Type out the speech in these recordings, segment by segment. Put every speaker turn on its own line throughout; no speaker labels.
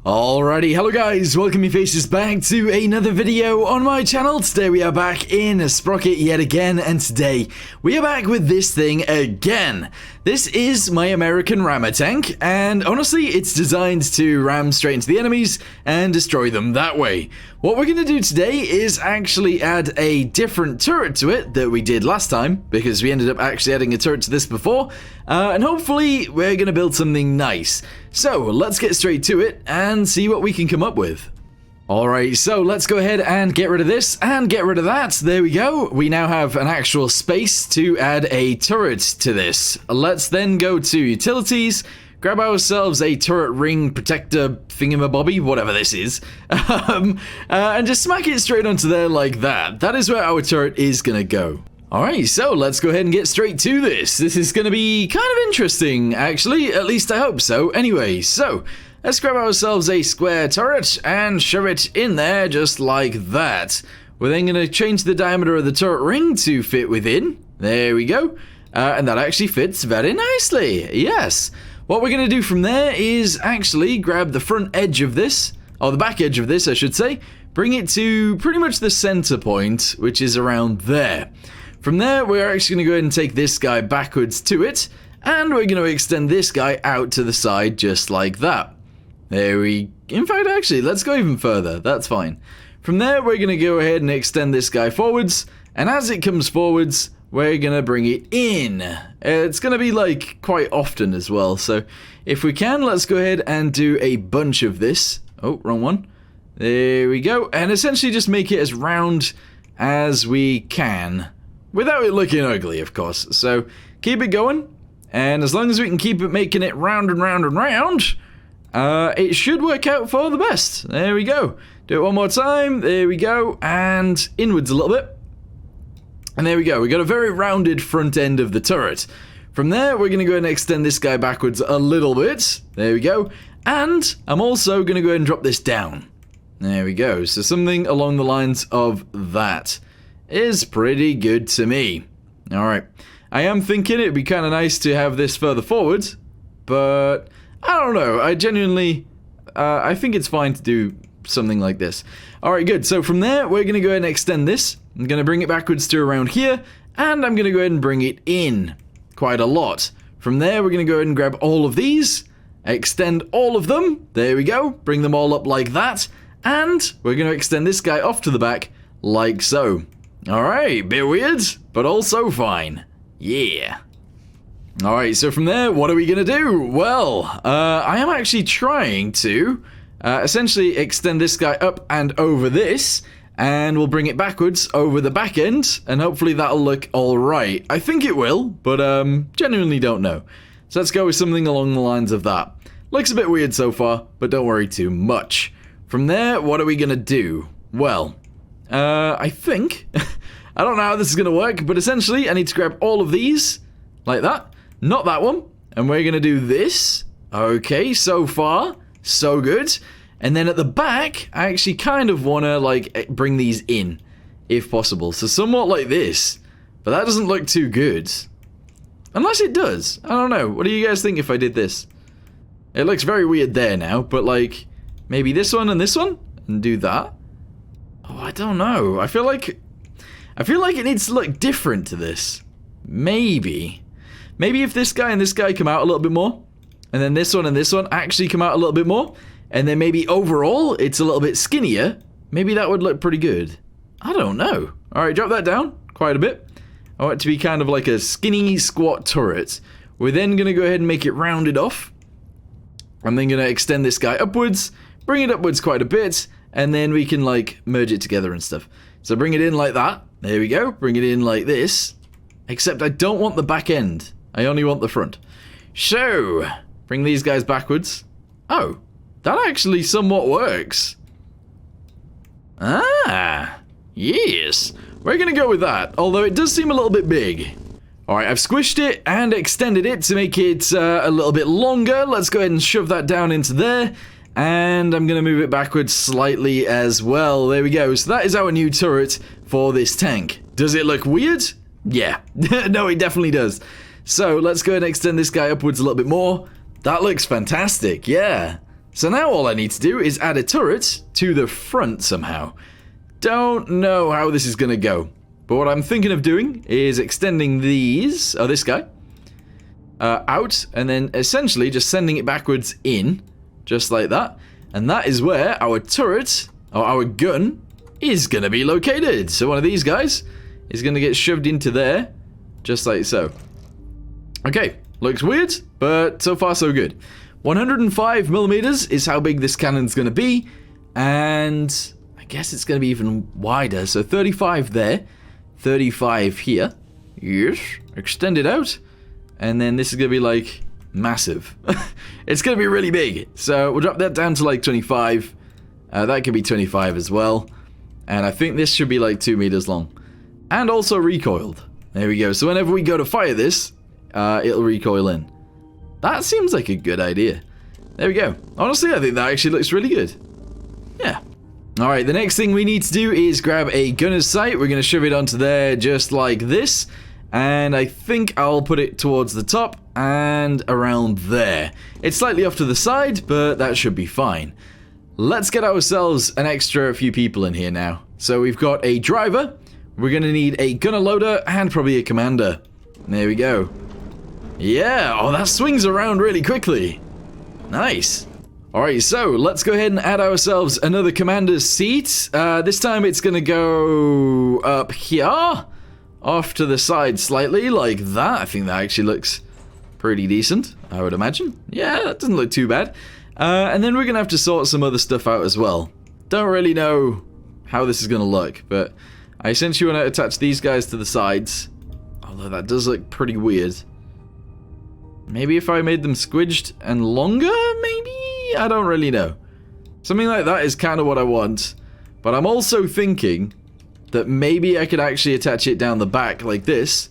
Alrighty, hello guys, welcome your faces back to another video on my channel. Today we are back in Sprocket yet again, and today we are back with this thing again. This is my American rammer tank, and honestly it's designed to ram straight into the enemies and destroy them that way. What we're going to do today is actually add a different turret to it that we did last time, because we ended up actually adding a turret to this before, and hopefully we're going to build something nice. So let's get straight to it and see what we can come up with. Alright, so let's go ahead and get rid of this and get rid of that. There we go. We now have an actual space to add a turret to this. Let's then go to utilities, grab ourselves a turret ring protector thingamabobby, whatever this is, and just smack it straight onto there like that. That is where our turret is going to go. Alright, so let's go ahead and get straight to this. This is going to be kind of interesting, actually. At least I hope so. Anyway, so let's grab ourselves a square turret and shove it in there just like that. We're then going to change the diameter of the turret ring to fit within. There we go. And that actually fits very nicely. Yes. What we're going to do from there is actually grab the front edge of this, or the back edge of this, I should say. Bring it to pretty much the center point, which is around there. From there, we're actually going to go ahead and take this guy backwards to it, and we're going to extend this guy out to the side just like that. In fact, actually, let's go even further. That's fine. From there, we're going to go ahead and extend this guy forwards, and as it comes forwards, we're going to bring it in. It's going to be like quite often as well, so if we can, let's go ahead and do a bunch of this. Oh, wrong one. There we go, and essentially just make it as round as we can. Without it looking ugly, of course. So, keep it going. And as long as we can keep it making it round and round and round, it should work out for the best. There we go. Do it one more time. There we go. And inwards a little bit. And there we go. We got a very rounded front end of the turret. From there, we're going to go ahead and extend this guy backwards a little bit. There we go. And I'm also going to go ahead and drop this down. There we go. So something along the lines of that is pretty good to me. Alright, I am thinking it'd be kind of nice to have this further forward, but I don't know, I genuinely, I think it's fine to do something like this. Alright, good, so from there, we're going to go ahead and extend this. I'm going to bring it backwards to around here, and I'm going to go ahead and bring it in quite a lot. From there, we're going to go ahead and grab all of these, extend all of them, there we go, bring them all up like that, and we're going to extend this guy off to the back, like so. Alright, bit weird, but also fine. Yeah. Alright, so from there, what are we gonna do? Well, I am actually trying to essentially extend this guy up and over this, and we'll bring it backwards over the back end, and hopefully that'll look alright. I think it will, but genuinely don't know. So let's go with something along the lines of that. Looks a bit weird so far, but don't worry too much. From there, what are we gonna do? Well, I think, I don't know how this is going to work, but essentially I need to grab all of these, like that, not that one, and we're going to do this. Okay, so far, so good. And then at the back, I actually kind of want to, like, bring these in, if possible. So somewhat like this, but that doesn't look too good. Unless it does. I don't know. What do you guys think if I did this? It looks very weird there now, but, like, maybe this one, and do that. Oh, I don't know. I feel like it needs to look different to this. Maybe if this guy and this guy come out a little bit more, and then this one and this one actually come out a little bit more, and then maybe overall it's a little bit skinnier, maybe that would look pretty good. I don't know. Alright, drop that down quite a bit. I want it to be kind of like a skinny squat turret. We're then going to go ahead and make it rounded off. I'm then going to extend this guy upwards, bring it upwards quite a bit, and then we can, like, merge it together and stuff. So bring it in like that. There we go. Bring it in like this. Except I don't want the back end. I only want the front. So, bring these guys backwards. Oh, that actually somewhat works. Ah, yes. We're going to go with that, although it does seem a little bit big. Alright, I've squished it and extended it to make it a little bit longer. Let's go ahead and shove that down into there. And I'm going to move it backwards slightly as well. There we go. So that is our new turret for this tank. Does it look weird? Yeah. No, it definitely does. So let's go ahead and extend this guy upwards a little bit more. That looks fantastic. Yeah. So now all I need to do is add a turret to the front somehow. Don't know how this is going to go. But what I'm thinking of doing is extending these, this guy, out, and then essentially just sending it backwards in, just like that. And that is where our turret, or our gun, is going to be located. So one of these guys is going to get shoved into there, just like so. Okay, looks weird, but so far so good. 105 millimeters is how big this cannon's going to be, and I guess it's going to be even wider. So 35 there, 35 here. Yes, extend it out, and then this is going to be like massive. It's going to be really big. So we'll drop that down to like 25. That could be 25 as well, and I think this should be like 2 meters long, and also recoiled. There we go. So whenever we go to fire this, it'll recoil in. That seems like a good idea. There we go. Honestly, I think that actually looks really good. Yeah. Alright, the next thing we need to do is grab a gunner's sight. We're going to shove it onto there just like this. And I think I'll put it towards the top and around there. It's slightly off to the side, but that should be fine. Let's get ourselves an extra few people in here now. So we've got a driver. We're going to need a gunner loader and probably a commander. There we go. Yeah, oh, that swings around really quickly. Nice. Alright, so let's go ahead and add ourselves another commander's seat. This time it's going to go up here, off to the side slightly, like that. I think that actually looks pretty decent, I would imagine. Yeah, that doesn't look too bad. And then we're going to have to sort some other stuff out as well. Don't really know how this is going to look, but I essentially want to attach these guys to the sides. Although that does look pretty weird. Maybe if I made them squidged and longer, maybe? I don't really know. Something like that is kind of what I want. But I'm also thinking that maybe I could actually attach it down the back like this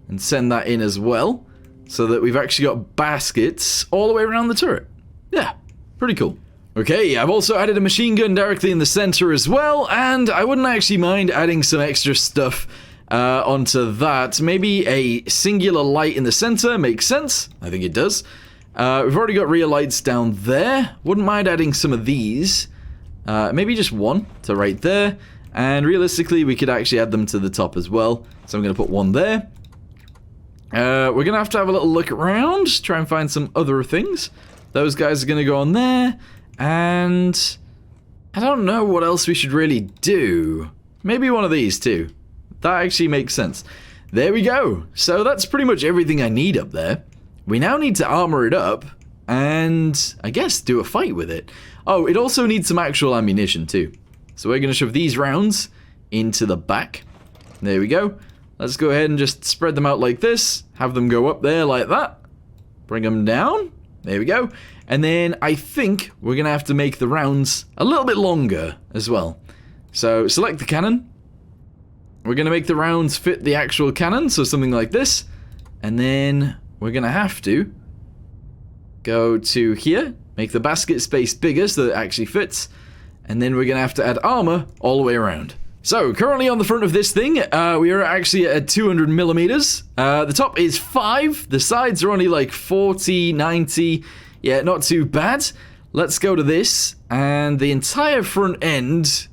and send that in as well, so that we've actually got baskets all the way around the turret. Yeah, pretty cool. Okay, I've also added a machine gun directly in the center as well, and I wouldn't actually mind adding some extra stuff onto that. Maybe a singular light in the center makes sense. I think it does. We've already got rear lights down there. Wouldn't mind adding some of these. Maybe just one to right there. And realistically, we could actually add them to the top as well. So I'm going to put one there. We're going to have a little look around. Try and find some other things. Those guys are going to go on there. And I don't know what else we should really do. Maybe one of these too. That actually makes sense. There we go. So that's pretty much everything I need up there. We now need to armor it up and I guess do a fight with it. Oh, it also needs some actual ammunition too. So we're going to shove these rounds into the back. There we go. Let's go ahead and just spread them out like this. Have them go up there like that. Bring them down. There we go. And then I think we're going to have to make the rounds a little bit longer as well. So select the cannon. We're going to make the rounds fit the actual cannon, so something like this. And then we're going to have to go to here, make the basket space bigger so that it actually fits. And then we're going to have to add armor all the way around. So currently on the front of this thing, we are actually at 200 millimeters. The top is 5. The sides are only like 40, 90. Yeah, not too bad. Let's go to this. And the entire front end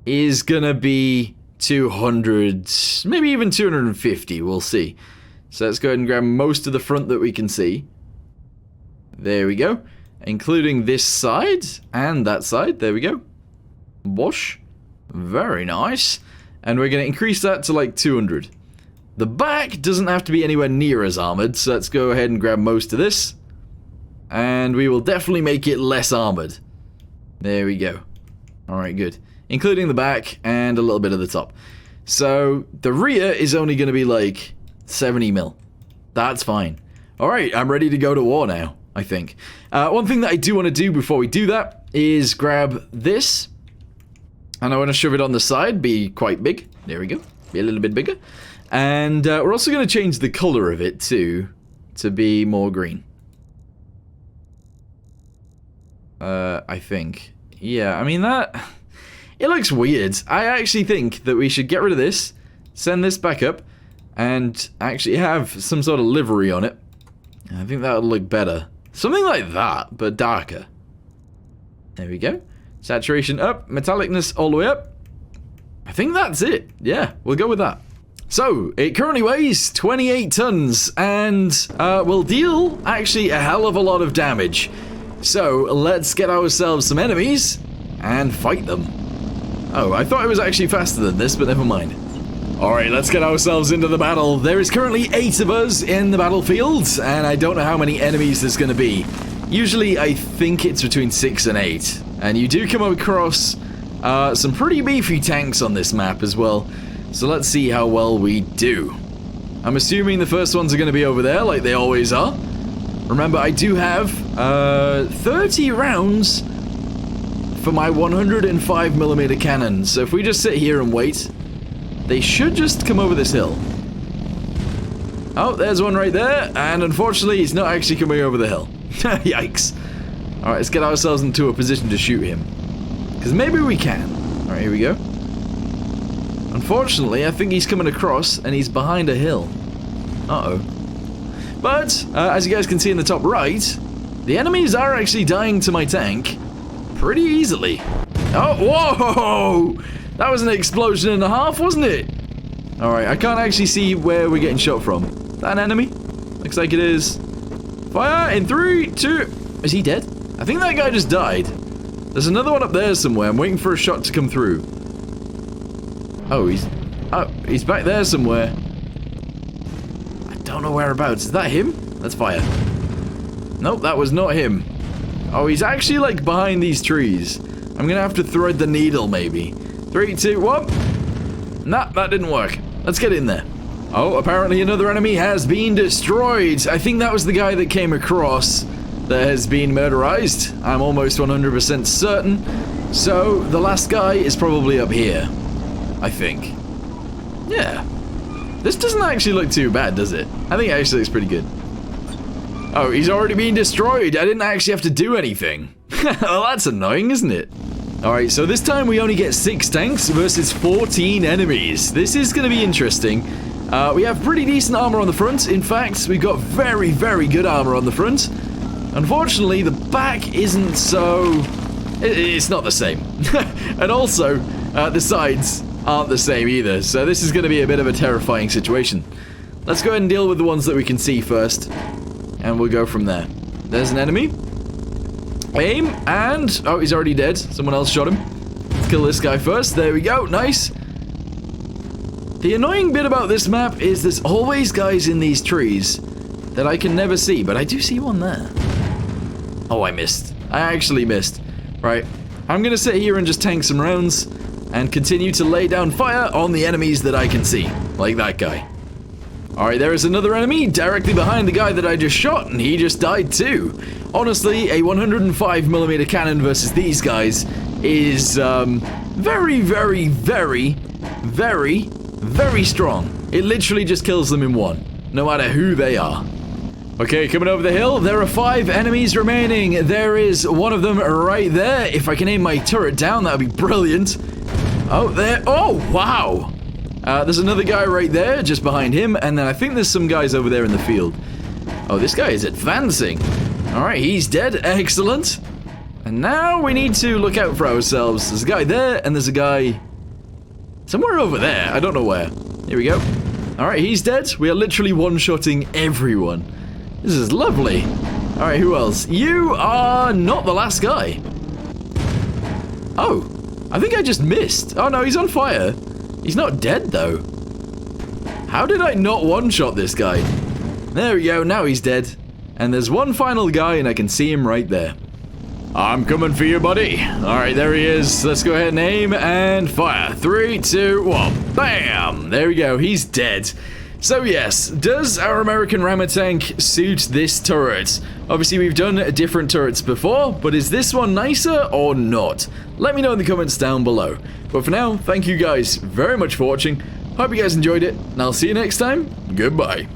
is going to be 200, maybe even 250, we'll see. So let's go ahead and grab most of the front that we can see. There we go. Including this side and that side. There we go. Wash. Very nice. And we're going to increase that to like 200. The back doesn't have to be anywhere near as armored, so let's go ahead and grab most of this. And we will definitely make it less armored. There we go. Alright, good. Including the back and a little bit of the top. So the rear is only going to be like 70 mil. That's fine. Alright, I'm ready to go to war now, I think. One thing that I do want to do before we do that is grab this. And I want to shove it on the side, be quite big. There we go. Be a little bit bigger. And we're also going to change the color of it too, to be more green. I think. Yeah, I mean that... It looks weird. I actually think that we should get rid of this, send this back up, and actually have some sort of livery on it. I think that would look better. Something like that, but darker. There we go. Saturation up, metallicness all the way up. I think that's it. Yeah, we'll go with that. So, it currently weighs 28 tons and will deal actually a hell of a lot of damage. So, let's get ourselves some enemies and fight them. Oh, I thought it was actually faster than this, but never mind. Alright, let's get ourselves into the battle. There is currently 8 of us in the battlefield, and I don't know how many enemies there's going to be. Usually, I think it's between 6 and 8. And you do come across some pretty beefy tanks on this map as well. So let's see how well we do. I'm assuming the first ones are going to be over there, like they always are. Remember, I do have 30 rounds for my 105mm cannon. So if we just sit here and wait, they should just come over this hill. Oh, there's one right there, and unfortunately he's not actually coming over the hill. Yikes. Alright, let's get ourselves into a position to shoot him. Because maybe we can. Alright, here we go. Unfortunately, I think he's coming across, and he's behind a hill. Uh-oh. But, as you guys can see in the top right, the enemies are actually dying to my tank pretty easily. Oh, whoa! That was an explosion and a half, wasn't it? Alright, I can't actually see where we're getting shot from. Is that an enemy? Looks like it is. Fire in 3, 2... Is he dead? I think that guy just died. There's another one up there somewhere. I'm waiting for a shot to come through. Oh, he's back there somewhere. I don't know whereabouts. Is that him? Let's fire. Nope, that was not him. Oh, he's actually like behind these trees. I'm gonna have to thread the needle maybe. 3, 2, 1. Nah, that didn't work. Let's get in there. Oh, apparently another enemy has been destroyed. I think that was the guy that came across that has been murderized. I'm almost 100% certain. So, the last guy is probably up here. I think. Yeah. This doesn't actually look too bad, does it? I think it actually looks pretty good. Oh, he's already been destroyed. I didn't actually have to do anything. Well, that's annoying, isn't it? Alright, so this time we only get 6 tanks versus 14 enemies. This is going to be interesting. We have pretty decent armor on the front. In fact, we've got very, very good armor on the front. Unfortunately, the back isn't so... It's not the same. And also, the sides aren't the same either. So this is going to be a bit of a terrifying situation. Let's go ahead and deal with the ones that we can see first. And we'll go from there. There's an enemy. Aim, and... Oh, he's already dead. Someone else shot him. Let's kill this guy first. There we go. Nice. The annoying bit about this map is there's always guys in these trees that I can never see, but I do see one there. Oh, I missed. I actually missed. Right. I'm going to sit here and just tank some rounds and continue to lay down fire on the enemies that I can see. Like that guy. Alright, there is another enemy directly behind the guy that I just shot, and he just died too. Honestly, a 105mm cannon versus these guys is very, very, very, very, very strong. It literally just kills them in one, no matter who they are. Okay, coming over the hill, there are 5 enemies remaining. There is one of them right there. If I can aim my turret down, that would be brilliant. Oh, there. Oh, wow. There's another guy right there, just behind him, and then I think there's some guys over there in the field. Oh, this guy is advancing. Alright, he's dead. Excellent. And now we need to look out for ourselves. There's a guy there, and there's a guy somewhere over there. I don't know where. Here we go. Alright, he's dead. We are literally one-shotting everyone. This is lovely. Alright, who else? You are not the last guy. Oh, I think I just missed. Oh no, he's on fire. He's not dead, though. How did I not one-shot this guy? There we go, now he's dead. And there's one final guy, and I can see him right there. I'm coming for you, buddy. Alright, there he is. Let's go ahead and aim and fire. 3, 2, 1. Bam! There we go, he's dead. So yes, does our American rammer tank suit this turret? Obviously, we've done different turrets before, but is this one nicer or not? Let me know in the comments down below. But for now, thank you guys very much for watching. Hope you guys enjoyed it, and I'll see you next time. Goodbye.